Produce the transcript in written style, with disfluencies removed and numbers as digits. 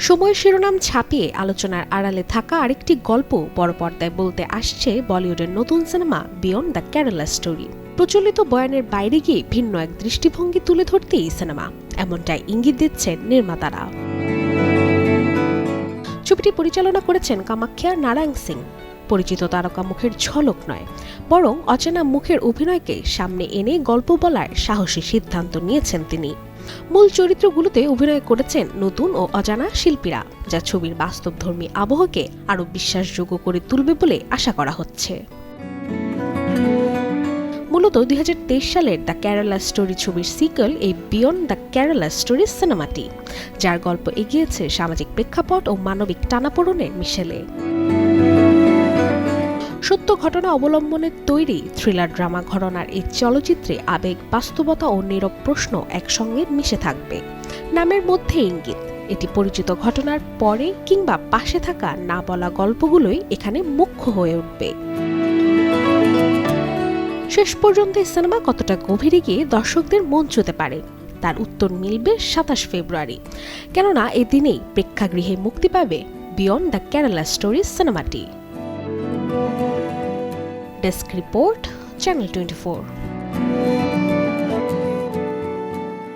সময় শিরোনাম ছাপিয়ে আলোচনার আড়ালে থাকা আরেকটি গল্প বড় পর্দায় বলতে আসছে বলিউডের নতুন cinema beyond the Kerala story. প্রচলিত বয়ানের বাইরে গিয়ে ভিন্ন এক দৃষ্টিভঙ্গি তুলে ধরতেই সিনেমা, এমনটাই ইঙ্গিত দিচ্ছেন নির্মাতারা। ছবিটি পরিচালনা করেছেন কামাখ্যা নারায়ণ সিং। পরিচিত তারকা মুখের ঝলক নয়, বরং অচেনা মুখের অভিনয়কে সামনে এনে গল্প বলার সাহসী সিদ্ধান্ত নিয়েছেন তিনি। মূল চরিত্রগুলোতে অভিনয় করেছেন নতুন ও অজানা শিল্পীরা, যা ছবির বাস্তবধর্মী আবহকে আরও বিশ্বাসযোগ্য করে তুলবে বলে আশা করা হচ্ছে। মূলত 2023 সালের দ্য কেরালা স্টোরি ছবির সিক্যুয়াল এই বিয়ন্ড দ্য কেরালা স্টোরি সিনেমাটি, যার গল্প এগিয়েছে সামাজিক প্রেক্ষাপট ও মানবিক টানাপোড়েনের মিশেলে। সত্য ঘটনা অবলম্বনে তৈরি থ্রিলার ড্রামা ঘরানার এই চলচ্চিত্রে আবেগ, বাস্তবতা ও নীরব প্রশ্ন একসঙ্গে মিশে থাকবে। নামের মধ্যে ইঙ্গিত, এটি পরিচিত ঘটনার পরে কিংবা পাশে থাকা না বলা গল্পগুলোই এখানে মুখ্য হয়ে উঠবে। শেষ পর্যন্ত এই সিনেমা কতটা গভীরে গিয়ে দর্শকদের মন ছুঁতে পারে তার উত্তর মিলবে 27 ফেব্রুয়ারি, কেননা এদিনেই প্রেক্ষাগৃহে মুক্তি পাবে বিয়ন্ড দ্য কেরালা স্টোরি সিনেমাটি। Desk report, channel 24।